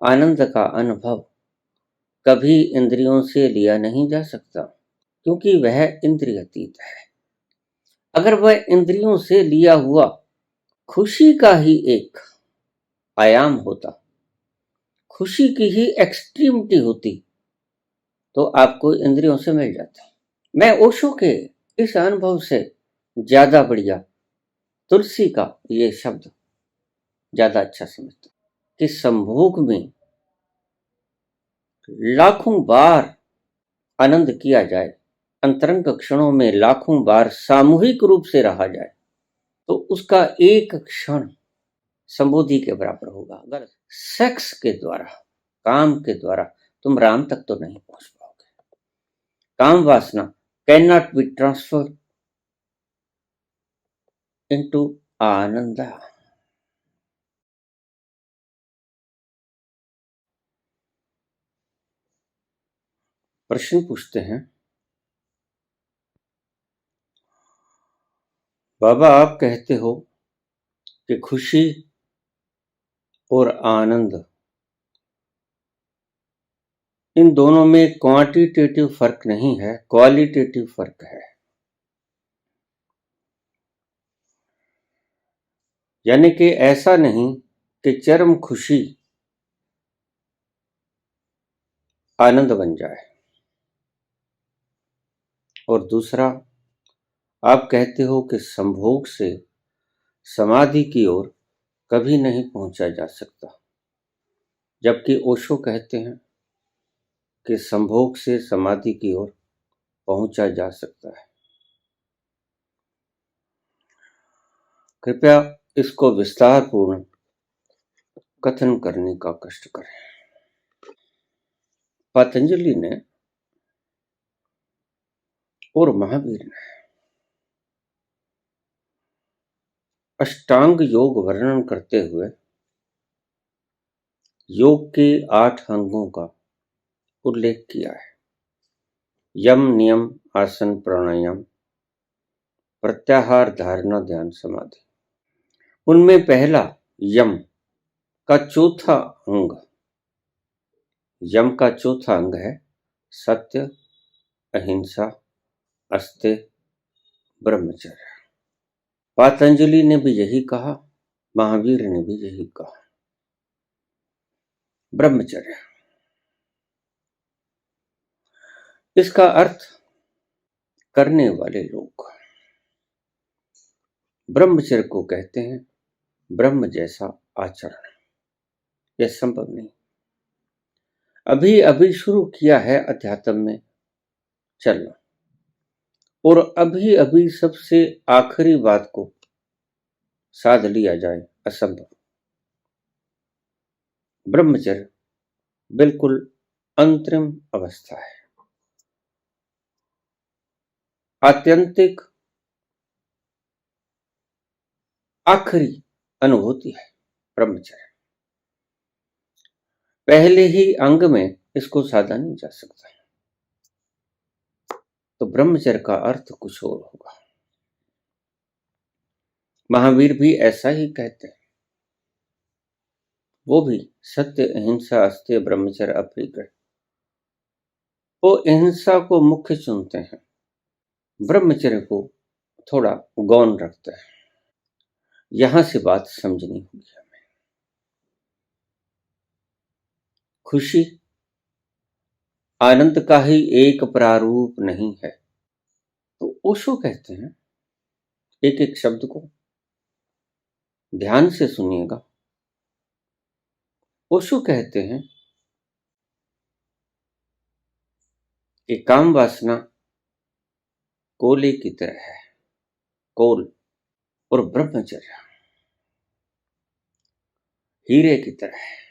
आनंद का अनुभव कभी इंद्रियों से लिया नहीं जा सकता, क्योंकि वह इंद्रियातीत है। अगर वह इंद्रियों से लिया हुआ खुशी का ही एक आयाम होता, खुशी की ही एक्सट्रीमिटी होती, तो आपको इंद्रियों से मिल जाता। मैं ओशो के इस अनुभव से ज्यादा बढ़िया तुलसी का ये शब्द ज्यादा अच्छा समझता कि संभोग में लाखों बार आनंद किया जाए, अंतरंग क्षणों में लाखों बार सामूहिक रूप से रहा जाए, तो उसका एक क्षण संबोधि के बराबर होगा। अगर सेक्स के द्वारा, काम के द्वारा तुम राम तक तो नहीं पहुंच पाओगे। काम वासना can not be transfer into anand. प्रश्न पूछते हैं, बाबा आप कहते हो कि खुशी और आनंद इन दोनों में क्वांटिटेटिव फर्क नहीं है, क्वालिटेटिव फर्क है। यानी कि ऐसा नहीं कि चरम खुशी आनंद बन जाए। और दूसरा, आप कहते हो कि संभोग से समाधि की ओर कभी नहीं पहुंचा जा सकता, जबकि ओशो कहते हैं कि संभोग से समाधि की ओर पहुंचा जा सकता है। कृपया इसको विस्तारपूर्ण कथन करने का कष्ट करें। पतंजलि ने और महावीर ने अष्टांग योग वर्णन करते हुए योग के 8 अंगों का उल्लेख किया है। यम, नियम, आसन, प्राणायाम, प्रत्याहार, धारणा, ध्यान, समाधि। उनमें पहला यम का चौथा अंग, यम का चौथा अंग है सत्य, अहिंसा, अस्तेय, ब्रह्मचर्य। पतंजलि ने भी यही कहा, महावीर ने भी यही कहा। ब्रह्मचर्य, इसका अर्थ करने वाले लोग ब्रह्मचर्य को कहते हैं ब्रह्म जैसा आचरण। यह संभव नहीं। अभी अभी शुरू किया है अध्यात्म में चलना, और अभी अभी सबसे आखिरी बात को साध लिया जाए, असंभव। ब्रह्मचर्य बिल्कुल अंतरिम अवस्था है, आत्यंतिक आखिरी अनुभूति है ब्रह्मचर्य। पहले ही अंग में इसको साधा नहीं जा सकता, तो ब्रह्मचर्य का अर्थ कुछ और होगा। महावीर भी ऐसा ही कहते हैं। वो भी सत्य, अहिंसा, अस्तेय, ब्रह्मचर्य, अपरिग्रह, वो अहिंसा को मुख्य चुनते हैं, ब्रह्मचर्य को थोड़ा गौण रखते हैं। यहां से बात समझनी होगी हमें। खुशी आनंद का ही एक प्रारूप नहीं है। तो ओशो कहते हैं, एक एक शब्द को ध्यान से सुनिएगा। ओशो कहते हैं कि काम वासना कोयले की तरह है, कोल, और ब्रह्मचर्य हीरे की तरह है।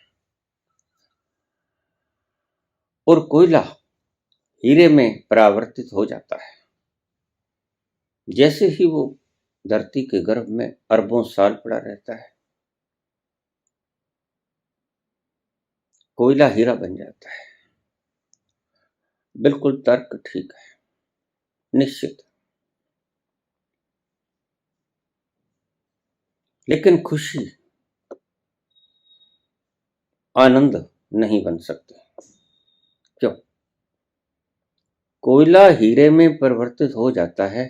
और कोयला हीरे में परावर्तित हो जाता है, जैसे ही वो धरती के गर्भ में अरबों साल पड़ा रहता है, कोयला हीरा बन जाता है। बिल्कुल तर्क ठीक है, निश्चित। लेकिन खुशी, आनंद नहीं बन सकते। क्यों? कोयला हीरे में परिवर्तित हो जाता है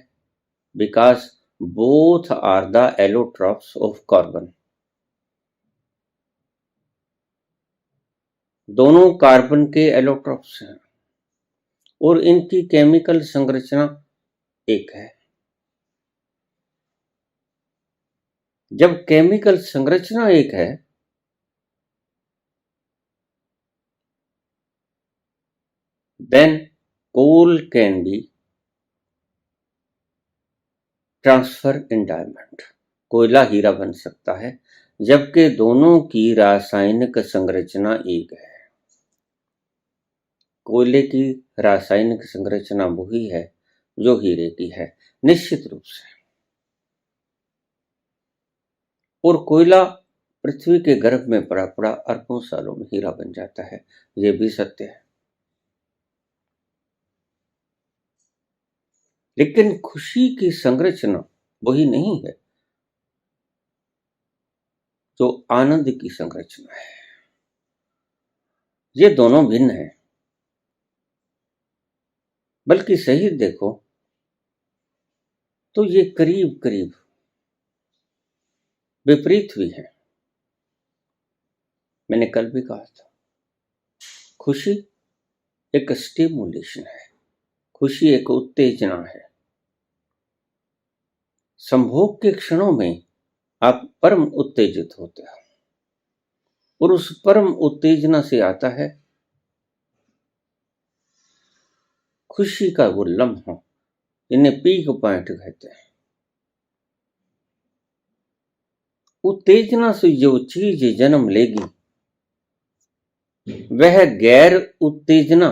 because both are the allotropes of carbon. दोनों कार्बन के एलोट्रॉप्स हैं और इनकी केमिकल संरचना एक है। जब केमिकल संरचना एक है then coal can be transfer in diamond. कोयला हीरा बन सकता है जबकि दोनों की रासायनिक संरचना एक है। कोयले की रासायनिक संरचना वही है जो हीरे की है, निश्चित रूप से। और कोयला पृथ्वी के गर्भ में पड़ा पड़ा अरबों सालों में हीरा बन जाता है, यह भी सत्य है। लेकिन खुशी की संरचना वही नहीं है जो आनंद की संरचना है। ये दोनों भिन्न हैं। बल्कि सही देखो तो ये करीब करीब विपरीत भी है। मैंने कल भी कहा था, खुशी एक स्टिमुलेशन है, खुशी एक उत्तेजना है। संभोग के क्षणों में आप परम उत्तेजित होते हो और उस परम उत्तेजना से आता है खुशी का वो लम्हा, इन्हें पीक पॉइंट कहते हैं। उत्तेजना से जो चीज जन्म लेगी वह गैर उत्तेजना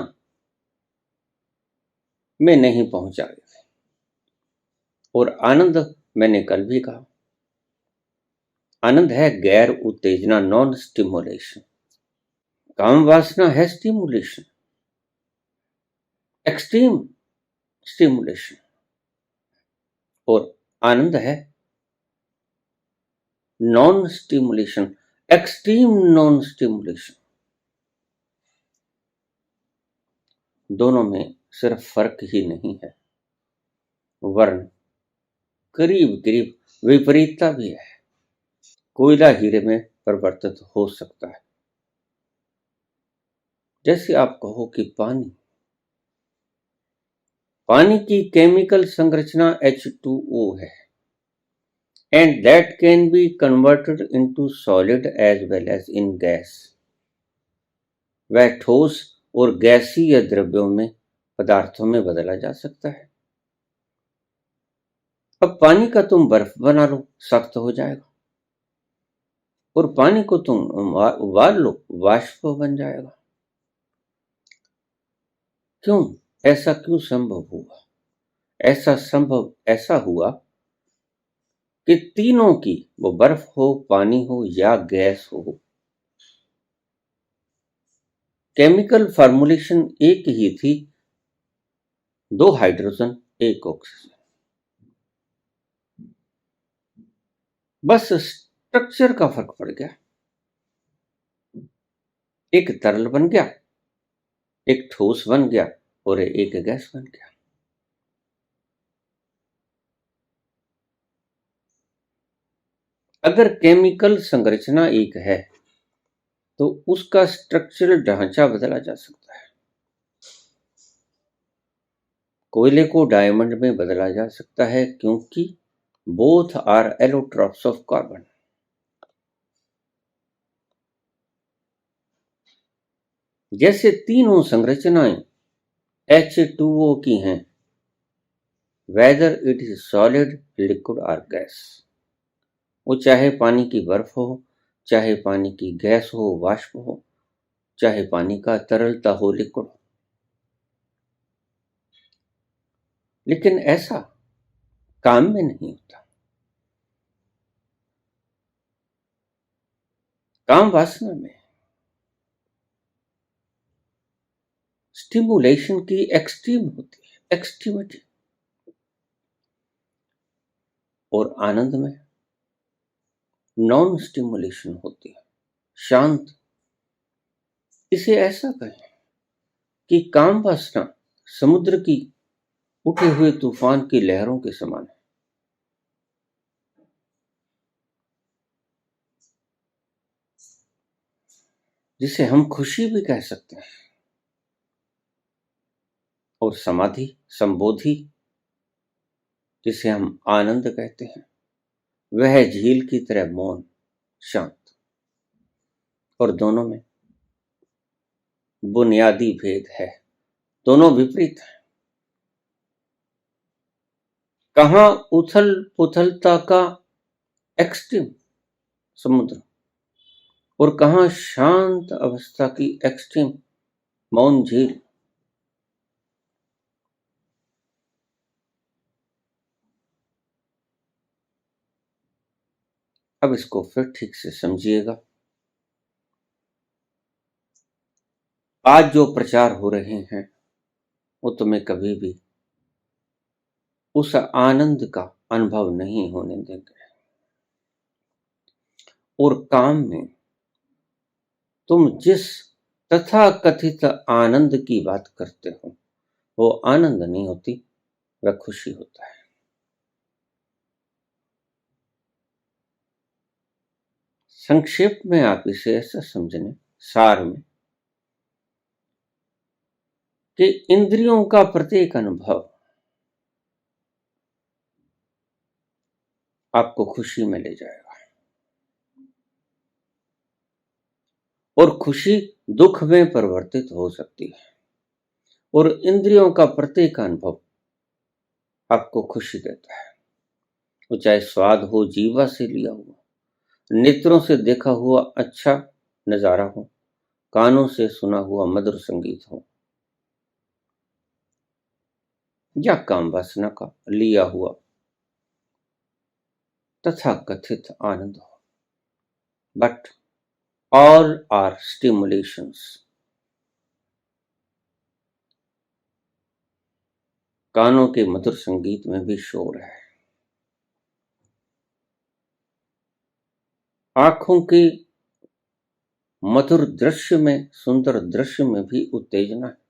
में नहीं पहुंचाएगी। और आनंद, मैंने कल भी कहा, आनंद है गैर उत्तेजना, नॉन स्टिमुलेशन। काम वासना है स्टिमुलेशन, एक्सट्रीम स्टिमुलेशन। और आनंद है non stimulation, extreme non stimulation. दोनों में सिर्फ फर्क ही नहीं है, वर्ण करीब करीब विपरीतता भी है। कोयला हीरे में परिवर्तित हो सकता है, जैसे आप कहो कि पानी की केमिकल संरचना H2O है and that can be converted into solid as well as in gas। वह ठोस और गैसीय द्रव्यों में, पदार्थों में बदला जा सकता है। अब पानी का तुम बर्फ बना लो, सख्त हो जाएगा, और पानी को तुम उबाल लो, वाष्प बन जाएगा। क्यों? ऐसा क्यों संभव हुआ? ऐसा हुआ कि तीनों की, वो बर्फ हो, पानी हो या गैस हो, केमिकल फॉर्मुलेशन एक ही थी, 2 हाइड्रोजन 1 ऑक्सीजन। बस स्ट्रक्चर का फर्क पड़ गया, एक तरल बन गया, एक ठोस बन गया और एक गैस बन गया। अगर केमिकल संरचना एक है तो उसका स्ट्रक्चरल ढांचा बदला जा सकता है। कोयले को डायमंड में बदला जा सकता है क्योंकि both are allotropes of carbon. जैसे तीनों संरचनाएं H2O की हैं, whether it is solid, liquid और गैस। वो चाहे पानी की बर्फ हो, चाहे पानी की गैस हो, वाष्प हो, चाहे पानी का तरलता हो, लिक्विड हो। लेकिन ऐसा काम में नहीं होता। काम वासना में स्टिमुलेशन की एक्सट्रीम होती है, एक्सट्रीमिटी। और आनंद में नॉन स्टिमुलेशन होती है, शांत। इसे ऐसा कहें कि काम वासना समुद्र की उठे हुए तूफान की लहरों के समान है। जिसे हम खुशी भी कह सकते हैं, और समाधि संबोधि जिसे हम आनंद कहते हैं, वह झील की तरह मौन शांत, और दोनों में बुनियादी भेद है, दोनों विपरीत हैं। कहां उथल पुथलता का एक्सट्रीम समुद्र, और कहां शांत अवस्था की एक्सट्रीम मौन झील। अब इसको फिर ठीक से समझिएगा। आज जो प्रचार हो रहे हैं वो तुम्हें कभी भी उस आनंद का अनुभव नहीं होने देंगे, और काम में तुम जिस तथाकथित आनंद की बात करते हो वो आनंद नहीं होती, वह खुशी होता है। संक्षेप में आप इसे ऐसा समझने, सार में, कि इंद्रियों का प्रत्येक अनुभव आपको खुशी में ले जाएगा, और खुशी दुख में परिवर्तित हो सकती है, और इंद्रियों का प्रत्येक अनुभव आपको खुशी देता है। वो चाहे स्वाद हो जीवा से लिया हुआ, नेत्रों से देखा हुआ अच्छा नजारा हो, कानों से सुना हुआ मधुर संगीत हो, या काम वासना का लिया हुआ तथा कथित आनंद हो, बट ऑल आर स्टिमुलेशंस। कानों के मधुर संगीत में भी शोर है, आंखों के मधुर दृश्य में, सुंदर दृश्य में भी उत्तेजना है।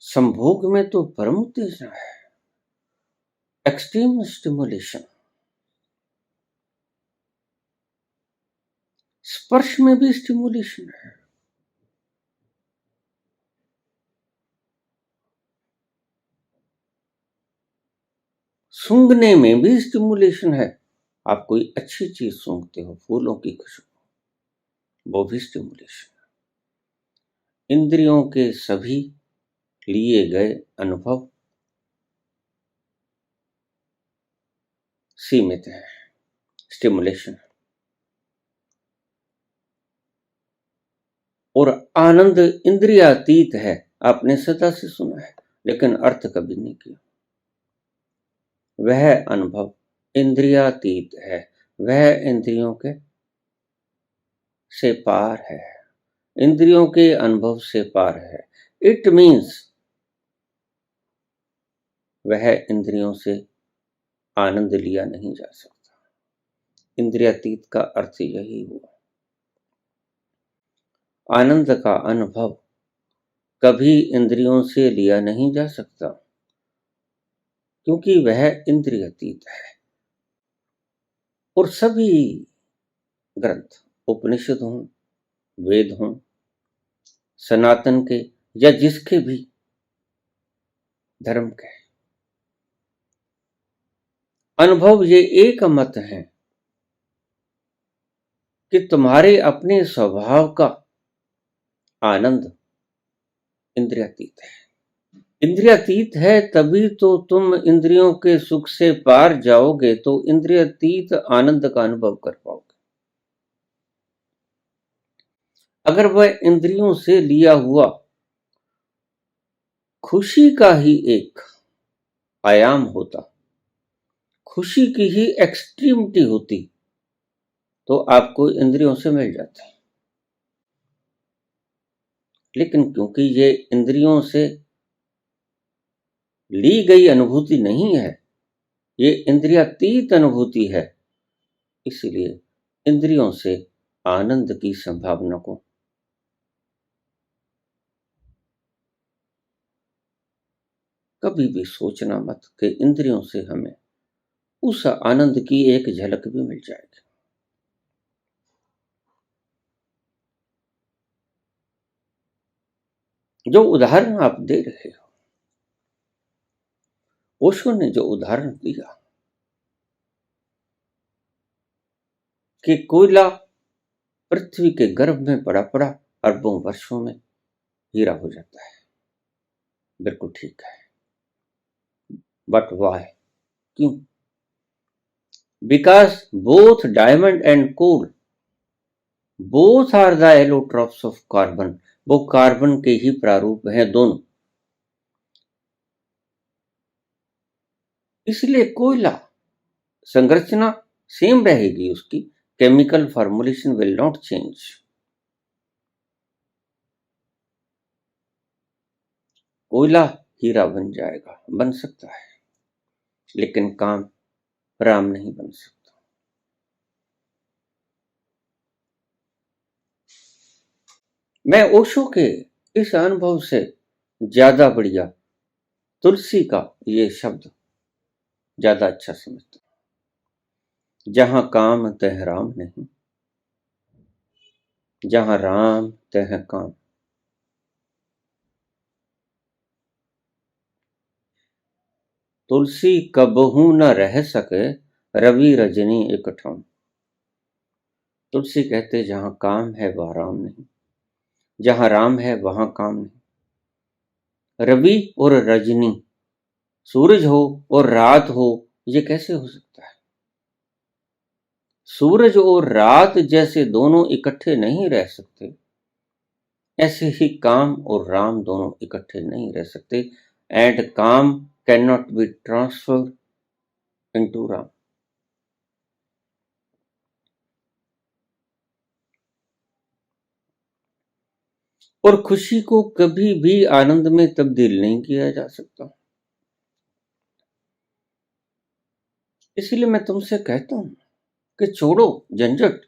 संभोग में तो परम उत्तेजना है, एक्सट्रीम स्टिमुलेशन। स्पर्श में भी स्टिमुलेशन है, सूंघने में भी स्टिमुलेशन है। आप कोई अच्छी चीज सूंघते हो, फूलों की खुशबू, वो भी स्टिमुलेशन है। इंद्रियों के सभी लिए गए अनुभव सीमित है, स्टिमुलेशन। और आनंद इंद्रियातीत है, आपने सदा से सुना है लेकिन अर्थ कभी नहीं किया। वह अनुभव इंद्रियातीत है, वह इंद्रियों के से पार है, इंद्रियों के अनुभव से पार है। इट मीन्स वह इंद्रियों से आनंद लिया नहीं जा सकता। इंद्रियातीत का अर्थ यही हुआ। आनंद का अनुभव कभी इंद्रियों से लिया नहीं जा सकता, क्योंकि वह इंद्रियातीत है। और सभी ग्रंथ, उपनिषद हों, वेद हों, सनातन के या जिसके भी धर्म के, अनुभव ये एक मत है कि तुम्हारे अपने स्वभाव का आनंद इंद्रियातीत है। इंद्रियातीत है तभी तो तुम इंद्रियों के सुख से पार जाओगे, तो इंद्रियातीत आनंद का अनुभव कर पाओगे। अगर वह इंद्रियों से लिया हुआ खुशी का ही एक आयाम होता, खुशी की ही एक्सट्रीमिटी होती, तो आपको इंद्रियों से मिल जाता। लेकिन क्योंकि ये इंद्रियों से ली गई अनुभूति नहीं है, ये इंद्रियातीत अनुभूति है, इसीलिए इंद्रियों से आनंद की संभावना को कभी भी सोचना मत कि इंद्रियों से हमें उस आनंद की एक झलक भी मिल जाएगी। जो उदाहरण आप दे रहे हो, ओशो ने जो उदाहरण दिया कि कोयला पृथ्वी के गर्भ में पड़ा पड़ा अरबों वर्षों में हीरा हो जाता है, बिल्कुल ठीक है। बट वाई, क्यों? Because both diamond and coal both are the allotropes of carbon, वो कार्बन के ही प्रारूप हैं दोनों। इसलिए कोयला संरचना सेम रहेगी, उसकी chemical formulation will not change. कोयला हीरा बन जाएगा, बन सकता है, लेकिन काम राम नहीं बन सकता। मैं ओशो के इस अनुभव से ज्यादा बढ़िया तुलसी का ये शब्द ज्यादा अच्छा समझता हूं। जहां काम तह राम नहीं, जहां राम तह काम। तुलसी कबहू न रह सके रवि रजनी एक ठाम। तुलसी कहते जहां काम है वह राम नहीं, जहां राम है वहां काम नहीं। रवि और रजनी, सूरज हो और रात हो, ये कैसे हो सकता है? सूरज और रात जैसे दोनों इकट्ठे नहीं रह सकते, ऐसे ही काम और राम दोनों इकट्ठे नहीं रह सकते। एंड काम can not be transfer into Ram. और खुशी को कभी भी आनंद में तब्दील नहीं किया जा सकता। इसीलिए मैं तुमसे कहता हूं कि छोड़ो झंझट,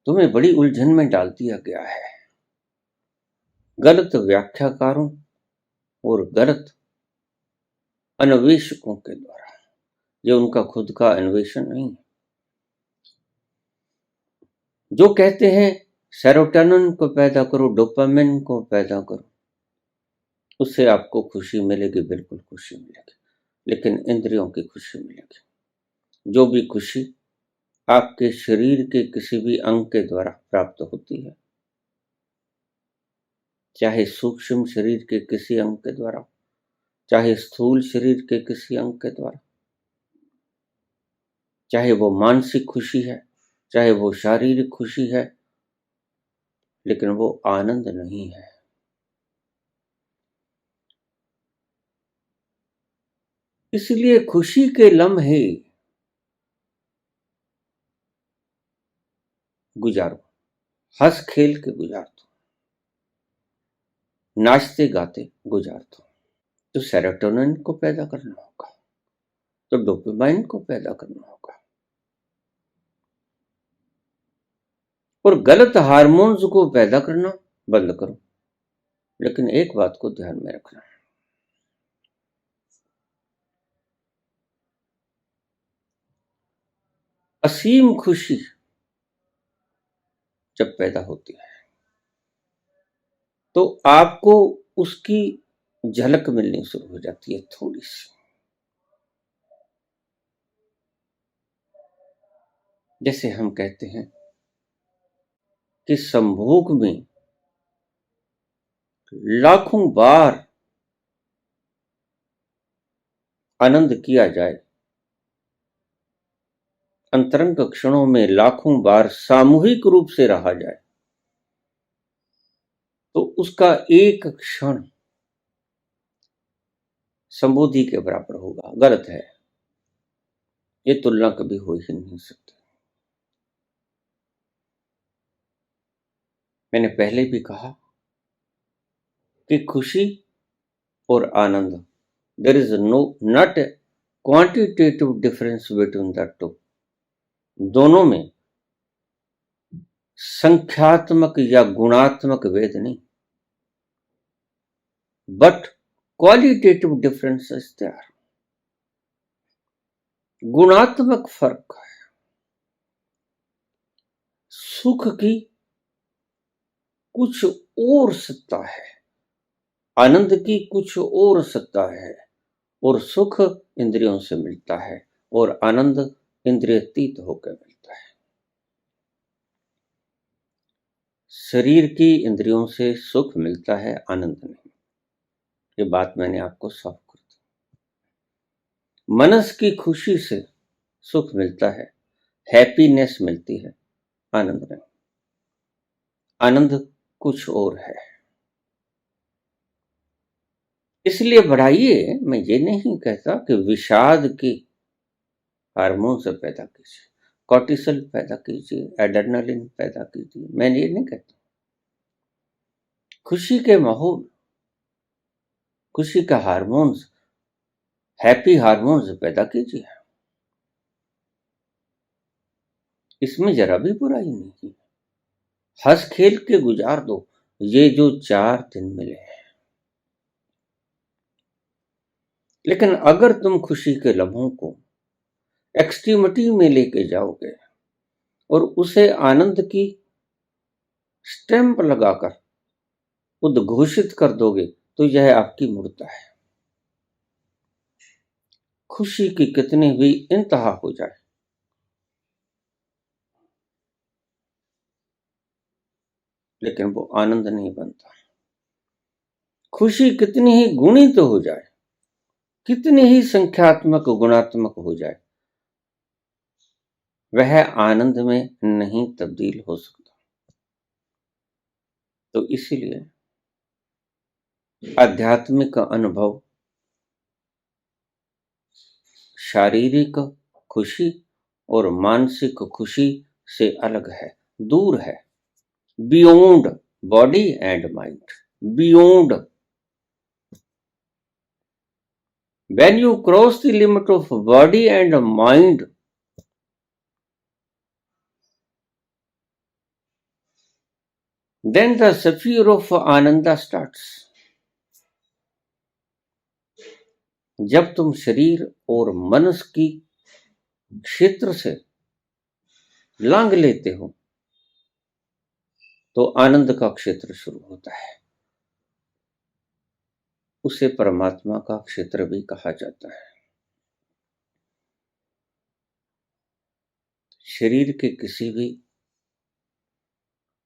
तुम्हें बड़ी उलझन में डाल दिया गया है गलत व्याख्याकारों और गलत अन्वेषकों के द्वारा, जो उनका खुद का अन्वेषण नहीं है। जो कहते हैं सेरोटोनिन को पैदा करो, डोपामिन को पैदा करो, उससे आपको खुशी मिलेगी, बिल्कुल खुशी मिलेगी, लेकिन इंद्रियों की खुशी मिलेगी। जो भी खुशी आपके शरीर के किसी भी अंग के द्वारा प्राप्त होती है, चाहे सूक्ष्म शरीर के किसी अंग के द्वारा, चाहे स्थूल शरीर के किसी अंग के द्वारा, चाहे वो मानसिक खुशी है, चाहे वो शारीरिक खुशी है, लेकिन वो आनंद नहीं है। इसलिए खुशी के लम्हे गुजारो, हंस खेल के गुजार दो, नाचते गाते गुजार दो। तो सेरोटोनिन को पैदा करना होगा, तो डोपामाइन को पैदा करना होगा, और गलत हार्मोन्स को पैदा करना बंद करो। लेकिन एक बात को ध्यान में रखना, असीम खुशी जब पैदा होती है तो आपको उसकी झलक मिलनी शुरू हो जाती है, थोड़ी सी। जैसे हम कहते हैं कि संभोग में लाखों बार आनंद किया जाए, अंतरंग क्षणों में लाखों बार सामूहिक रूप से रहा जाए, तो उसका एक क्षण संबोधि के बराबर होगा। गलत है, ये तुलना कभी हो ही नहीं सकती। मैंने पहले भी कहा कि खुशी और आनंद, there is no not quantitative difference between the two, दोनों में संख्यात्मक या गुणात्मक भेद नहीं, बट क्वालिटेटिव डिफरेंसेस देयर, गुणात्मक फर्क है। सुख की कुछ और सत्ता है, आनंद की कुछ और सत्ता है, और सुख इंद्रियों से मिलता है और आनंद इंद्रियातीत होकर मिलता है। शरीर की इंद्रियों से सुख मिलता है, आनंद नहीं। ये बात मैंने आपको साफ कर दी। मनस की खुशी से सुख मिलता है, हैप्पीनेस मिलती है, आनंद नहीं। आनंद कुछ और है। इसलिए बढ़ाइए, मैं ये नहीं कहता कि विषाद की हार्मोन से पैदा कीजिए, कॉर्टिसोल पैदा कीजिए, एड्रेनालिन पैदा कीजिए, मैं ये नहीं कहता। खुशी के माहौल, खुशी का हार्मोन्स, हैप्पी हार्मोन्स पैदा कीजिए, इसमें जरा भी बुराई नहीं है। हंस खेल के गुजार दो ये जो 4 दिन मिले हैं। लेकिन अगर तुम खुशी के लम्हों को एक्सट्रीमिटी में लेके जाओगे और उसे आनंद की स्टैंप लगाकर उद्घोषित कर दोगे तो यह आपकी मूर्खता है। खुशी की कितनी भी इंतहा हो जाए, लेकिन वो आनंद नहीं बनता। खुशी कितनी ही गुणित हो जाए, कितनी ही संख्यात्मक गुणात्मक हो जाए, वह आनंद में नहीं तब्दील हो सकता। तो इसीलिए आध्यात्मिक अनुभव शारीरिक खुशी और मानसिक खुशी से अलग है, दूर है, beyond body and mind, beyond. When you cross the limit of body and mind, then the sphere of ananda starts. जब तुम शरीर और मनस की क्षेत्र से लांग लेते हो तो आनंद का क्षेत्र शुरू होता है। उसे परमात्मा का क्षेत्र भी कहा जाता है। शरीर के किसी भी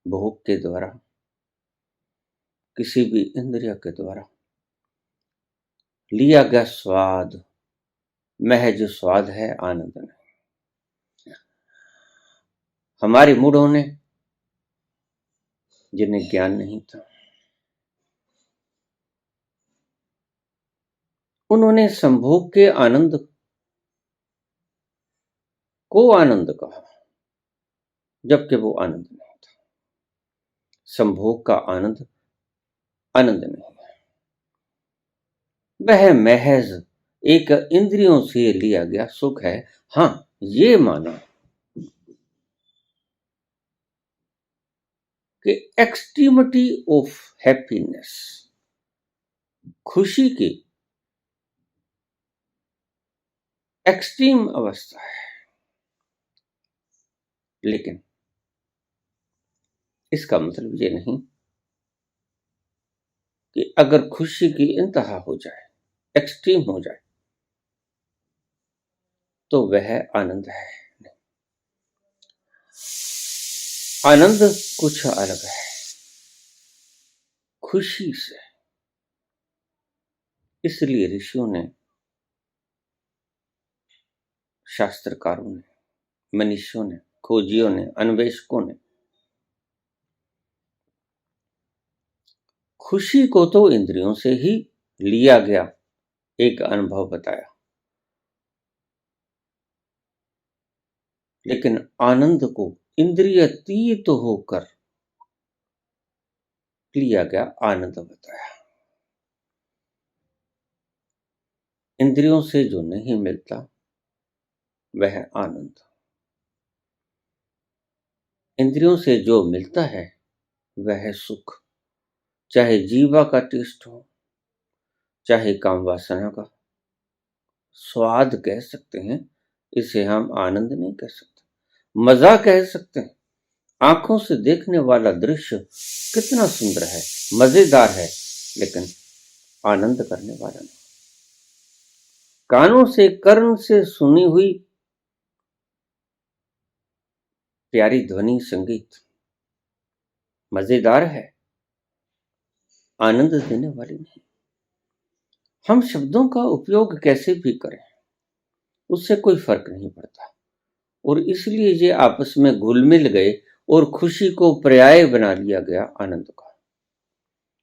भोग के द्वारा, किसी भी इंद्रिय के द्वारा लिया गया स्वाद महज स्वाद है, आनंद नहीं। हमारे मूढ़ों ने, जिन्हें ज्ञान नहीं था, उन्होंने संभोग के आनंद को आनंद कहा, जबकि वो आनंद नहीं था। संभोग का आनंद आनंद नहीं है, वह महज एक इंद्रियों से लिया गया सुख है। हां, ये माना कि एक्सट्रीमिटी ऑफ हैप्पीनेस, खुशी की एक्सट्रीम अवस्था है, लेकिन इसका मतलब ये नहीं कि अगर खुशी की इंतहा हो जाए, एक्सट्रीम हो जाए, तो वह आनंद है। आनंद कुछ अलग है खुशी से। इसलिए ऋषियों ने, शास्त्रकारों ने, मनीषियों ने, खोजियों ने, अन्वेषकों ने खुशी को तो इंद्रियों से ही लिया गया एक अनुभव बताया, लेकिन आनंद को इंद्रियातीत होकर लिया गया आनंद बताया। इंद्रियों से जो नहीं मिलता वह आनंद, इंद्रियों से जो मिलता है वह है सुख। चाहे जीवा का टेस्ट हो, चाहे काम वासना का स्वाद कह सकते हैं, इसे हम आनंद नहीं कह सकते, मजा कह सकते हैं। आंखों से देखने वाला दृश्य कितना सुंदर है, मजेदार है, लेकिन आनंद करने वाला नहीं। कानों से कर्ण से सुनी हुई प्यारी ध्वनि संगीत मजेदार है, आनंद देने वाली नहीं। हम शब्दों का उपयोग कैसे भी करें उससे कोई फर्क नहीं पड़ता, और इसलिए ये आपस में घुल मिल गए और खुशी को पर्याय बना लिया गया आनंद का।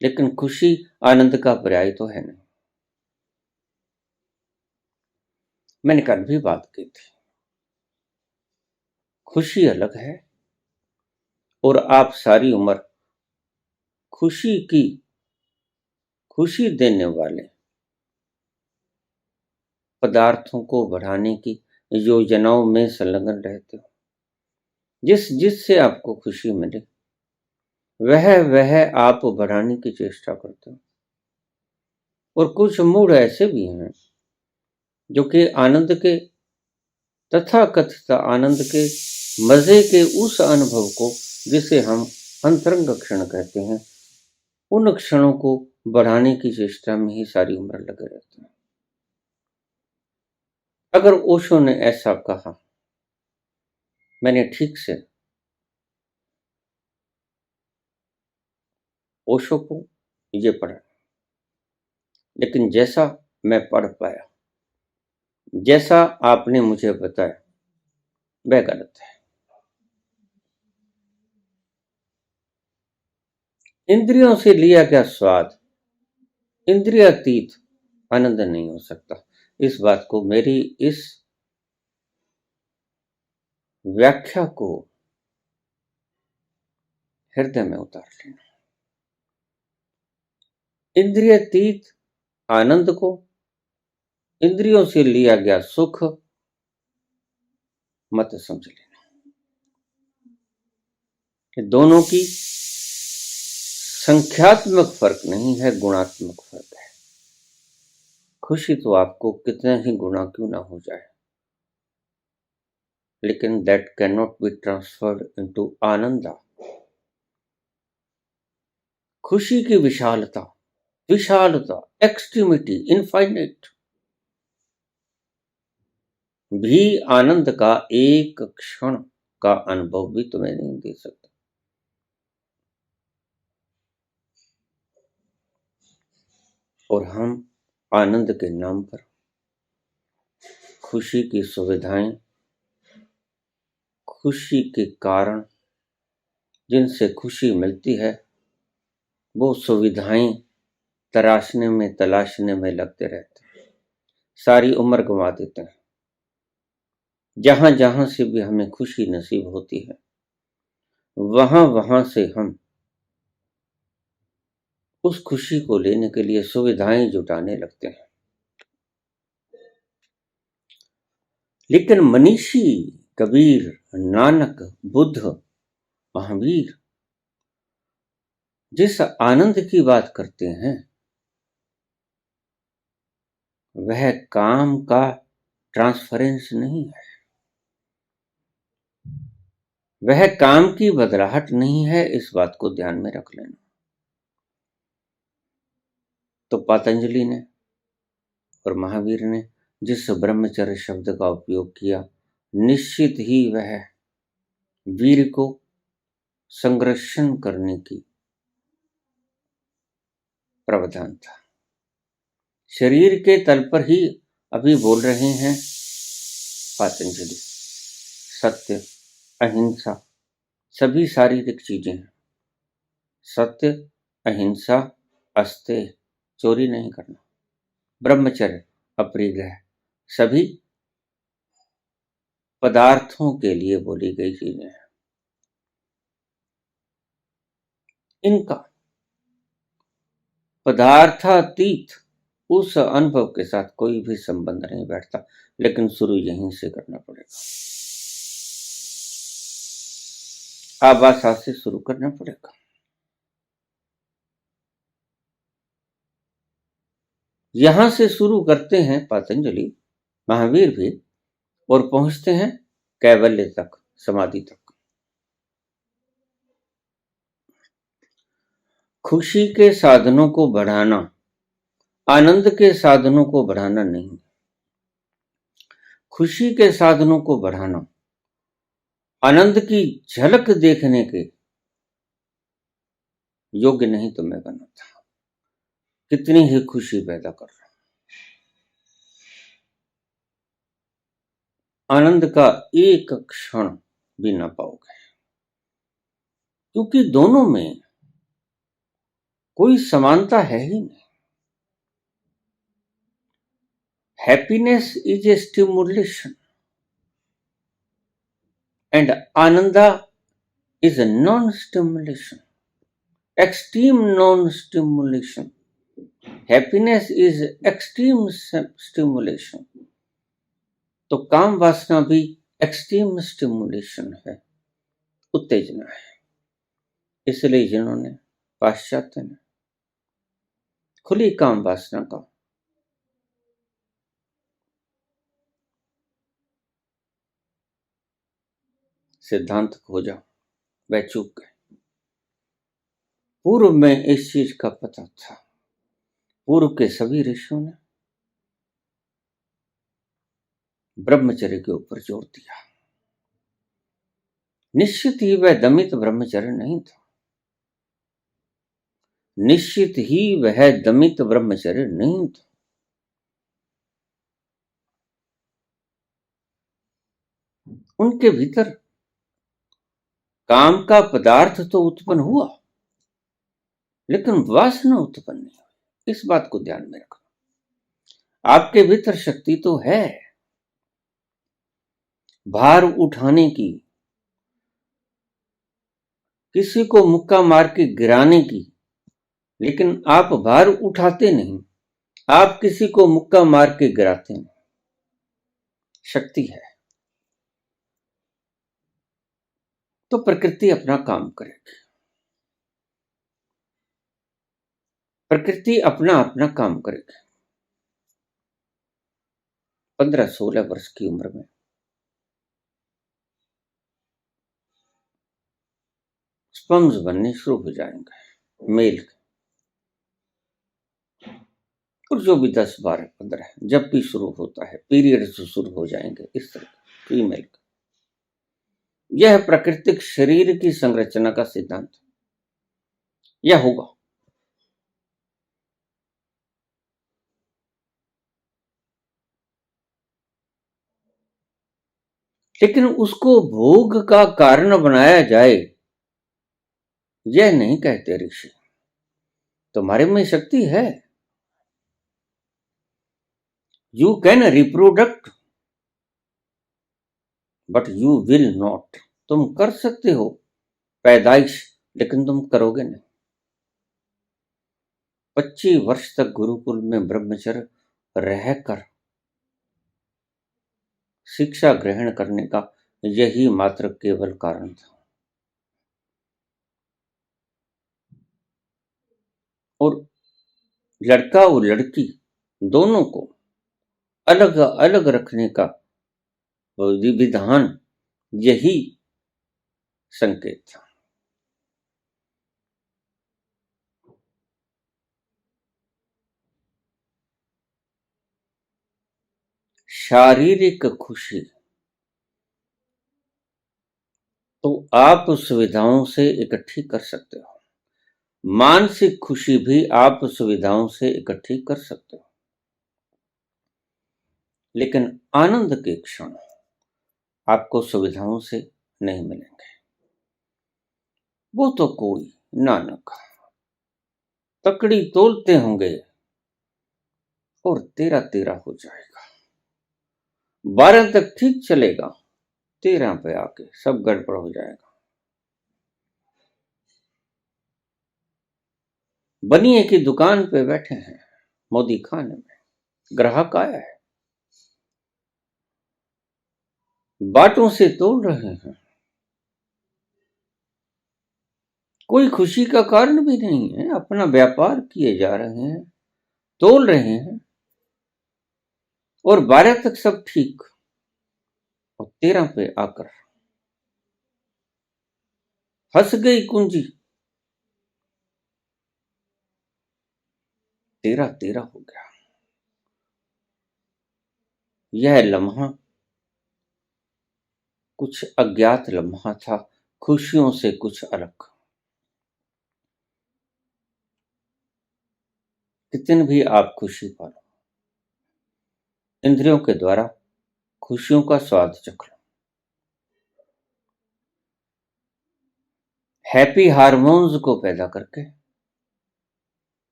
लेकिन खुशी आनंद का पर्याय तो है नहीं। मैंने कल भी बात की थी, खुशी अलग है, और आप सारी उम्र खुशी देने वाले पदार्थों को बढ़ाने की योजनाओं में संलग्न रहते हो। जिससे आपको खुशी मिले वह आप बढ़ाने की चेष्टा करते हो। और कुछ मूड ऐसे भी हैं जो कि आनंद के, तथाकथित आनंद के, मजे के उस अनुभव को जिसे हम अंतरंग क्षण कहते हैं, उन क्षणों को बढ़ाने की चेष्टा में ही सारी उम्र लगे रहते हैं। अगर ओशो ने ऐसा कहा, मैंने ठीक से ओशो को ये पढ़ा, लेकिन जैसा मैं पढ़ पाया, जैसा आपने मुझे बताया, वह गलत है। इंद्रियों से लिया गया स्वाद इंद्रियातीत आनंद नहीं हो सकता। इस बात को, मेरी इस व्याख्या को हृदय में उतार लेना। इंद्रियातीत आनंद को इंद्रियों से लिया गया सुख मत समझ लेना। दोनों की संख्यात्मक फर्क नहीं है, गुणात्मक फर्क है। खुशी तो आपको कितने ही गुना क्यों ना हो जाए, लेकिन that can not be transferred into anand. खुशी की विशालता, एक्सट्रीमिटी, इनफाइनाइट भी आनंद का एक क्षण का अनुभव भी तुम्हें नहीं दे सकता। और हम आनंद के नाम पर खुशी की सुविधाएं, खुशी के कारण जिनसे खुशी मिलती है, वो सुविधाएं तलाशने में लगते रहते हैं, सारी उम्र गंवा देते हैं। जहां जहां से भी हमें खुशी नसीब होती है, वहां से हम उस खुशी को लेने के लिए सुविधाएं जुटाने लगते हैं। लेकिन मनीषी, कबीर, नानक, बुद्ध, महावीर जिस आनंद की बात करते हैं, वह काम का ट्रांसफरेंस नहीं है, वह काम की बदलाहट नहीं है। इस बात को ध्यान में रख लेना। तो पतंजलि ने और महावीर ने जिस ब्रह्मचर्य शब्द का उपयोग किया, निश्चित ही वह वीर को संरक्षण करने की प्रावधान था। शरीर के तल पर ही अभी बोल रहे हैं पतंजलि, सत्य, अहिंसा, सभी शारीरिक चीजें हैं। सत्य, अहिंसा, अस्तेय, चोरी नहीं करना, ब्रह्मचर्य, अपरिग्रह, सभी पदार्थों के लिए बोली गई चीजें हैं। इनका पदार्थातीत उस अनुभव के साथ कोई भी संबंध नहीं बैठता, लेकिन शुरू यहीं से करना पड़ेगा। आभासा से शुरू करना पड़ेगा। यहां से शुरू करते हैं पतंजलि, महावीर भी, और पहुंचते हैं कैवल्य तक, समाधि तक। खुशी के साधनों को बढ़ाना, आनंद के साधनों को बढ़ाना नहीं। खुशी के साधनों को बढ़ाना, आनंद की झलक देखने के योग्य नहीं तो मैं बना था। कितनी ही खुशी पैदा कर रहा हूं, आनंद का एक क्षण भी ना पाओगे, क्योंकि दोनों में कोई समानता है ही नहीं। Happiness is a stimulation and Ananda is a non-stimulation, extreme non-stimulation. Happiness is extreme stimulation. तो काम वासना भी एक्सट्रीम स्टिमुलेशन है, उत्तेजना है। इसलिए जिन्होंने पाश्चात्य ने खुली काम वासना का सिद्धांत खोजा, वह चूक गए। पूर्व में इस चीज का पता था। पूर्व के सभी ऋषियों ने ब्रह्मचर्य के ऊपर जोर दिया। निश्चित ही वह दमित ब्रह्मचर्य नहीं था, निश्चित ही वह दमित ब्रह्मचर्य नहीं था। उनके भीतर काम का पदार्थ तो उत्पन्न हुआ, लेकिन वासना उत्पन्न नहीं हुई। इस बात को ध्यान में रखना। आपके भीतर शक्ति तो है भार उठाने की, किसी को मुक्का मार के गिराने की, लेकिन आप भार उठाते नहीं, आप किसी को मुक्का मार के गिराते नहीं। शक्ति है तो प्रकृति अपना काम करेगी, प्रकृति अपना अपना काम करेगी। 15-16 वर्ष की उम्र में स्पर्म्स बनने शुरू हो जाएंगे मेल के, और जो भी 10, 12, 15 जब भी शुरू होता है, पीरियड्स शुरू हो जाएंगे इस तरह फीमेल का। यह प्राकृतिक शरीर की संरचना का सिद्धांत, यह होगा। लेकिन उसको भोग का कारण बनाया जाए, यह नहीं कहते ऋषि। तुम्हारे में शक्ति है, you can reproduce but you will not. तुम कर सकते हो पैदाइश, लेकिन तुम करोगे नहीं। 25 वर्ष तक गुरुकुल में ब्रह्मचर्य रहकर शिक्षा ग्रहण करने का यही मात्र केवल कारण था। और लड़का और लड़की दोनों को अलग अलग रखने का विधान यही संकेत था। शारीरिक खुशी तो आप सुविधाओं से इकट्ठी कर सकते हो, मानसिक खुशी भी आप सुविधाओं से इकट्ठी कर सकते हो, लेकिन आनंद के क्षण आपको सुविधाओं से नहीं मिलेंगे। वो तो कोई नानक तकड़ी तोलते होंगे और 13 हो जाएगा। 12 तक ठीक चलेगा, 13 पे आके सब गड़बड़ हो जाएगा। बनिए की दुकान पे बैठे हैं, मोदी खाने में, ग्राहक आया है, बाटों से तोल रहे हैं, कोई खुशी का कारण भी नहीं है, अपना व्यापार किए जा रहे हैं, तोल रहे हैं, और 12 तक सब ठीक, और 13 पे आकर हंस गई कुंजी। 13 हो गया। यह लम्हा कुछ अज्ञात लम्हा था, खुशियों से कुछ अलग। कितनी भी आप खुशी पालो, इंद्रियों के द्वारा खुशियों का स्वाद चख लो। हैप्पी हार्मोन्स को पैदा करके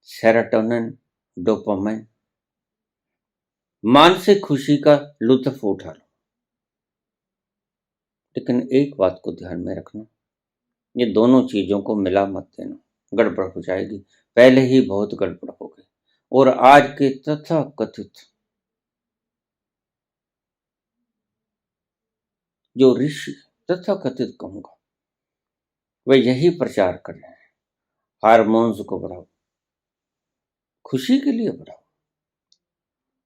सेरोटोनिन, डोपामाइन, मानसिक खुशी का लुत्फ उठा लो। लेकिन एक बात को ध्यान में रखना, ये दोनों चीजों को मिला मत देना, गड़बड़ हो जाएगी। पहले ही बहुत गड़बड़ हो गई, और आज के तथाकथित जो ऋषि, तथाकथित कहूंगा, वे यही प्रचार कर रहे हैं, हार्मोन्स को बढ़ाओ, खुशी के लिए बढ़ाओ।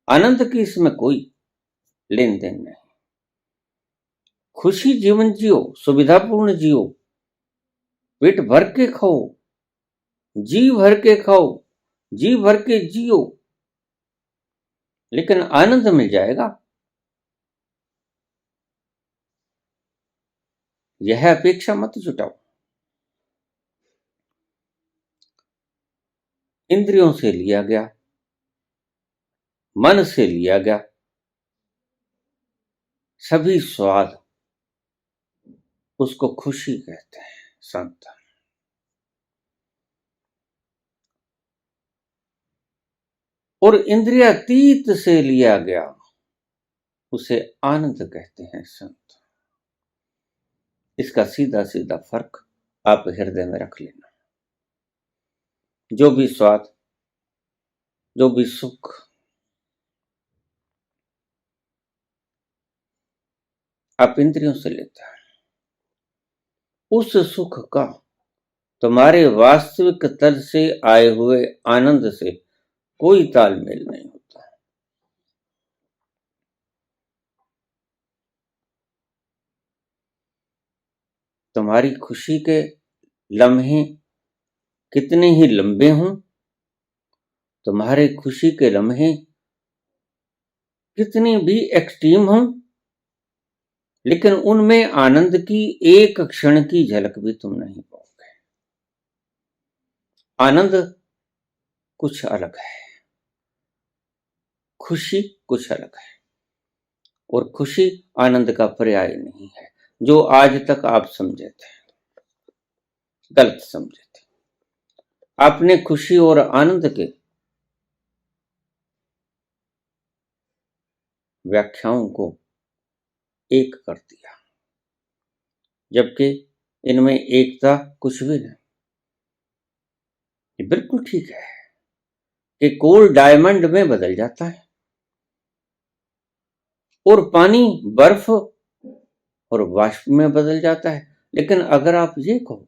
आनंद की इसमें कोई लेन देन नहीं। खुशी जीवन जियो, सुविधापूर्ण जियो, पेट भर के खाओ, जी भर के खाओ, जी भर के जियो, लेकिन आनंद मिल जाएगा, यह अपेक्षा मत जुटाओ। इंद्रियों से लिया गया, मन से लिया गया सभी स्वाद, उसको खुशी कहते हैं संत। और इंद्रियातीत से लिया गया, उसे आनंद कहते हैं संत। इसका सीधा सीधा फर्क आप हृदय में रख लेना। जो भी स्वाद, जो भी सुख आप इंद्रियों से लेते हैं, उस सुख का तुम्हारे वास्तविक तल से आए हुए आनंद से कोई तालमेल नहीं होता। तुम्हारी खुशी के लम्हे कितने ही लंबे हों, तुम्हारे खुशी के लम्हे कितने भी एक्सट्रीम हों, लेकिन उनमें आनंद की एक क्षण की झलक भी तुम नहीं पाओगे। आनंद कुछ अलग है, खुशी कुछ अलग है, और खुशी आनंद का पर्याय नहीं है, जो आज तक आप समझे थे, गलत समझे थे। आपने खुशी और आनंद के व्याख्याओं को एक कर दिया, जबकि इनमें एकता कुछ भी नहीं। ये बिल्कुल ठीक है कि कोल डायमंड में बदल जाता है, और पानी बर्फ और वाष्प में बदल जाता है, लेकिन अगर आप ये कहो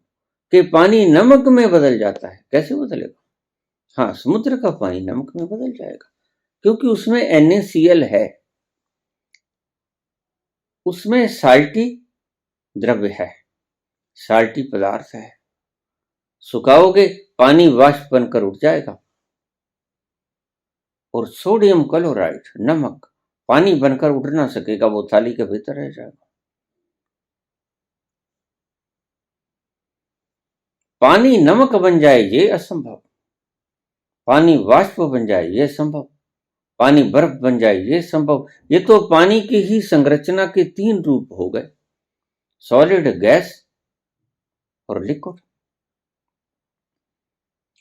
कि पानी नमक में बदल जाता है, कैसे बदलेगा? हाँ, समुद्र का पानी नमक में बदल जाएगा, क्योंकि उसमें NaCl है, उसमें साल्टी द्रव्य है, साल्टी पदार्थ है। सुखाओगे, पानी वाष्प बनकर उठ जाएगा, और सोडियम क्लोराइड, नमक, पानी बनकर उठ ना सकेगा, वो थाली के भीतर रह जाएगा। पानी नमक बन जाए ये असंभव, पानी वाष्प बन जाए ये संभव, पानी बर्फ बन जाए ये संभव। ये तो पानी की ही संरचना के 3 रूप हो गए, सॉलिड, गैस और लिक्विड।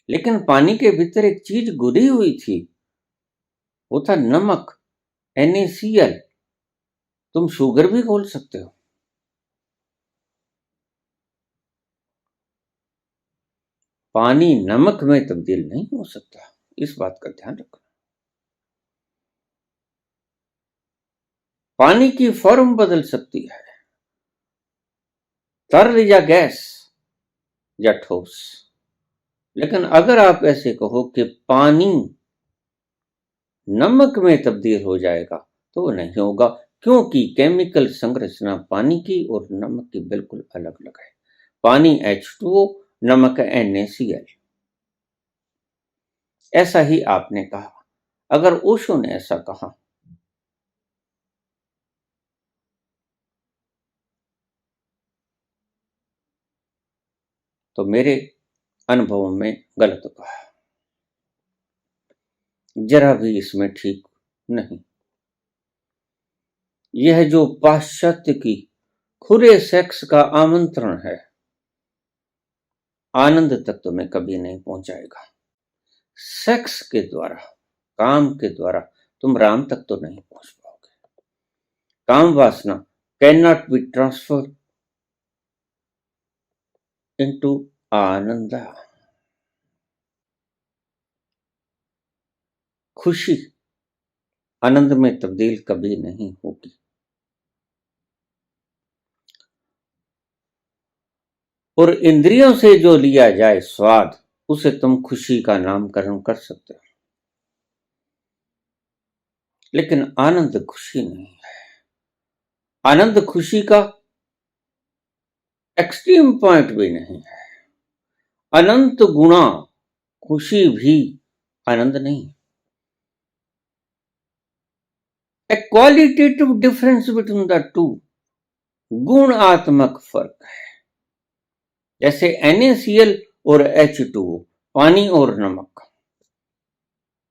लेकिन पानी के भीतर एक चीज घुली हुई थी, वो था नमक, NaCl। तुम शुगर भी घोल सकते हो, पानी नमक में तब्दील नहीं हो सकता। इस बात का ध्यान रखना। पानी की फॉर्म बदल सकती है, तरल या गैस या ठोस। लेकिन अगर आप ऐसे कहो कि पानी नमक में तब्दील हो जाएगा तो वो नहीं होगा, क्योंकि केमिकल संरचना पानी की और नमक की बिल्कुल अलग अलग है। पानी H2O, नमक NaCl। ऐसा ही आपने कहा। अगर ओशो ने ऐसा कहा तो मेरे अनुभव में गलत कहा, जरा भी इसमें ठीक नहीं। यह जो पाश्चात्य की खुले सेक्स का आमंत्रण है, आनंद तक तुम्हें कभी नहीं पहुंचाएगा। सेक्स के द्वारा, काम के द्वारा तुम राम तक तो नहीं पहुंच पाओगे। काम वासना can not be transferred into anand. खुशी आनंद में तब्दील कभी नहीं होगी। और इंद्रियों से जो लिया जाए स्वाद, उसे तुम खुशी का नामकरण कर सकते हो, लेकिन आनंद खुशी नहीं है। आनंद खुशी का एक्सट्रीम पॉइंट भी नहीं है। अनंत गुणा खुशी भी आनंद नहीं। ए qualitative difference between the to, गुणात्मक फर्क है। जैसे NaCl और H2O, पानी और नमक,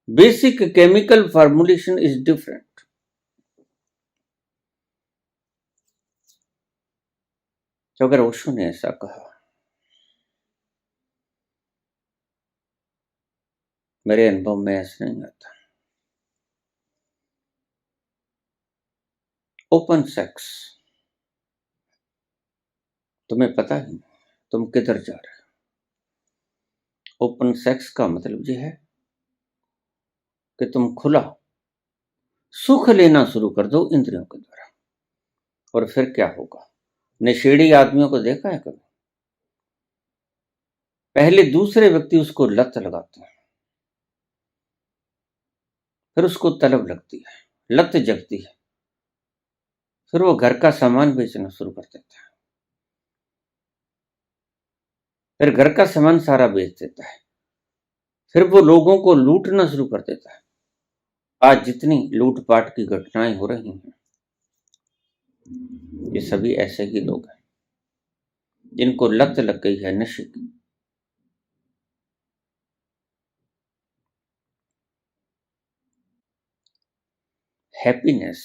basic chemical formulation is different. तो अगर ओशो ने ऐसा कहा, मेरे अनुभव में ऐसा नहीं आता। ओपन सेक्स, तुम्हें पता ही नहीं तुम किधर जा रहे हो। ओपन सेक्स का मतलब यह है कि तुम खुला सुख लेना शुरू कर दो इंद्रियों के द्वारा। और फिर क्या होगा? नशेड़ी आदमियों को देखा है कभी? पहले दूसरे व्यक्ति उसको लत लगाते हैं, फिर उसको तलब लगती है, लत जगती है, फिर वो घर का सामान बेचना शुरू कर देता है, फिर घर का सामान सारा बेच देता है, फिर वो लोगों को लूटना शुरू कर देता है। आज जितनी लूटपाट की घटनाएं हो रही हैं, ये सभी ऐसे ही लोग हैं जिनको लत लग गई है नशे की। Happiness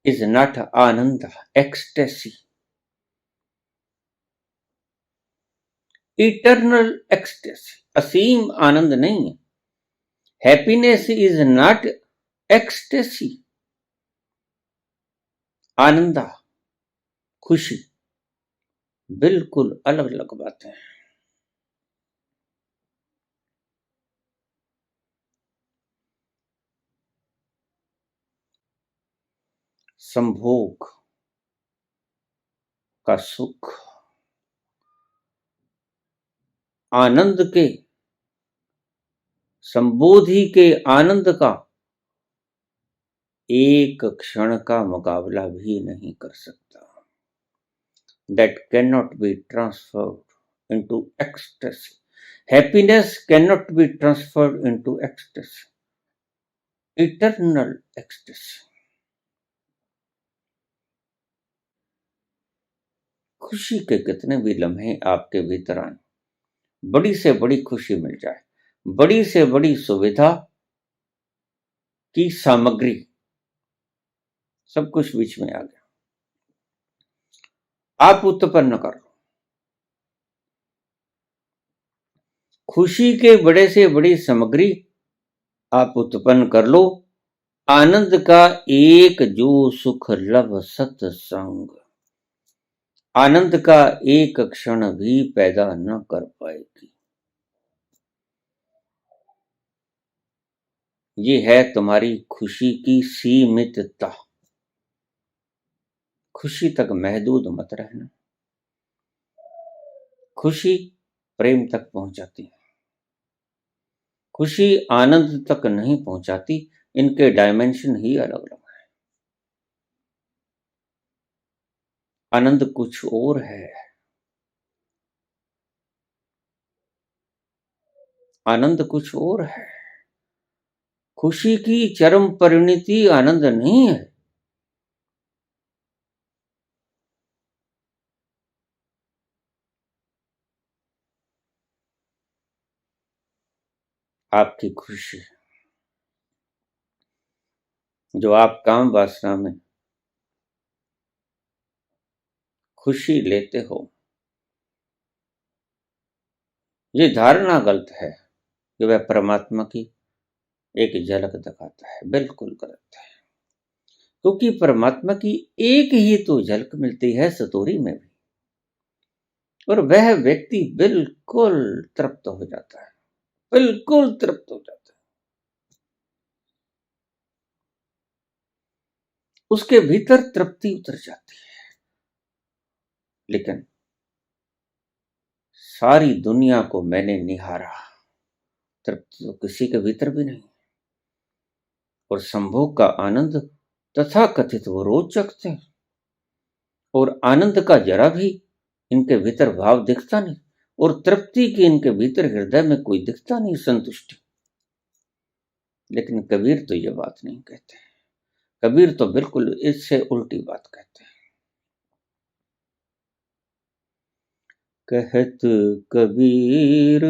is not anand, ecstasy, eternal ecstasy, असीम आनंद नहीं है। हैप्पीनेस इज नॉट एक्सटेसी, आनंद, खुशी, बिल्कुल अलग अलग बातें हैं। संभोग का सुख आनंद के, संबोधि के आनंद का एक क्षण का मुकाबला भी नहीं कर सकता। That cannot be transferred into ecstasy. Happiness cannot be transferred into ecstasy. Eternal ecstasy. खुशी के कितने भी लम्हे आपके भीतर आए, बड़ी से बड़ी खुशी मिल जाए, बड़ी से बड़ी सुविधा की सामग्री, सब कुछ बीच में आ गया, आप उत्पन्न करो। खुशी के बड़े से बड़ी सामग्री आप उत्पन्न कर लो, आनंद का एक जो सुख लव सत्संग, आनंद का एक क्षण भी पैदा न कर पाएगी। ये है तुम्हारी खुशी की सीमितता। खुशी तक महदूद मत रहना। खुशी प्रेम तक पहुंचाती है, खुशी आनंद तक नहीं पहुंचाती। इनके डायमेंशन ही अलग अलग है। आनंद कुछ और है, आनंद कुछ और है। खुशी की चरम परिणति आनंद नहीं है। आपकी खुशी जो आप काम वासना में खुशी लेते हो, ये धारणा गलत है कि वह परमात्मा की एक झलक दिखाता है। बिल्कुल गलत है, क्योंकि परमात्मा की एक ही तो झलक मिलती है सतोरी में भी, और वह व्यक्ति बिल्कुल तृप्त हो जाता है, बिल्कुल तृप्त हो जाता है। उसके भीतर तृप्ति उतर जाती है। लेकिन सारी दुनिया को मैंने निहारा, तृप्ति तो किसी के भीतर भी नहीं। और संभोग का आनंद तथा कथित वो रोज चखते हैं, और आनंद का जरा भी इनके भीतर भाव दिखता नहीं, और तृप्ति की इनके भीतर हृदय में कोई दिखता नहीं संतुष्टि। लेकिन कबीर तो ये बात नहीं कहते। कबीर तो बिल्कुल इससे उल्टी बात कहते हैं। कहत कबीर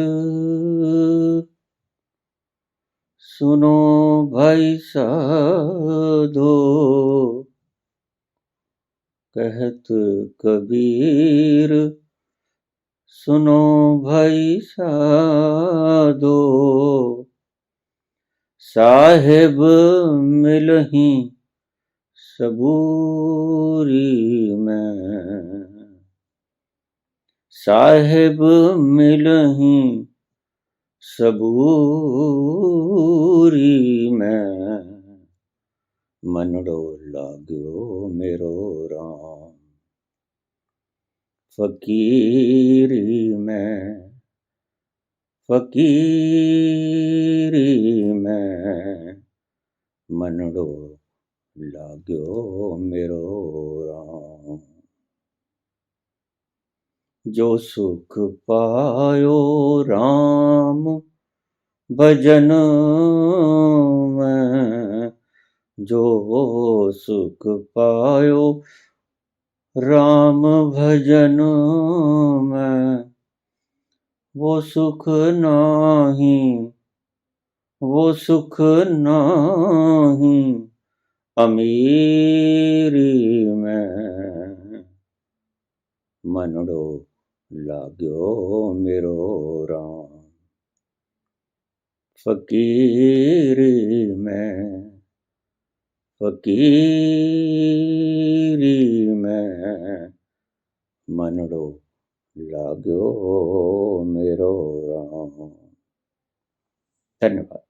सुनो भाई साधो, कहत कबीर सुनो भाई साधो, साहेब मिलही सबूरी में, साहेब मिलही सबूरी में, मनड़ो लाग्यो मेरो राम, फकीरी में, फकीरी में, मनड़ो लाग्यो मेरो राम। जो सुख पायो राम भजन में, जो सुख पायो राम भजन में, वो सुख नाही, वो सुख नाही अमीरी में, मनड़ो लाग्यो मेरो राम, फकीरी में, फकीरी में, मनड़ो लाग्यो मेरो राम। धन्यवाद।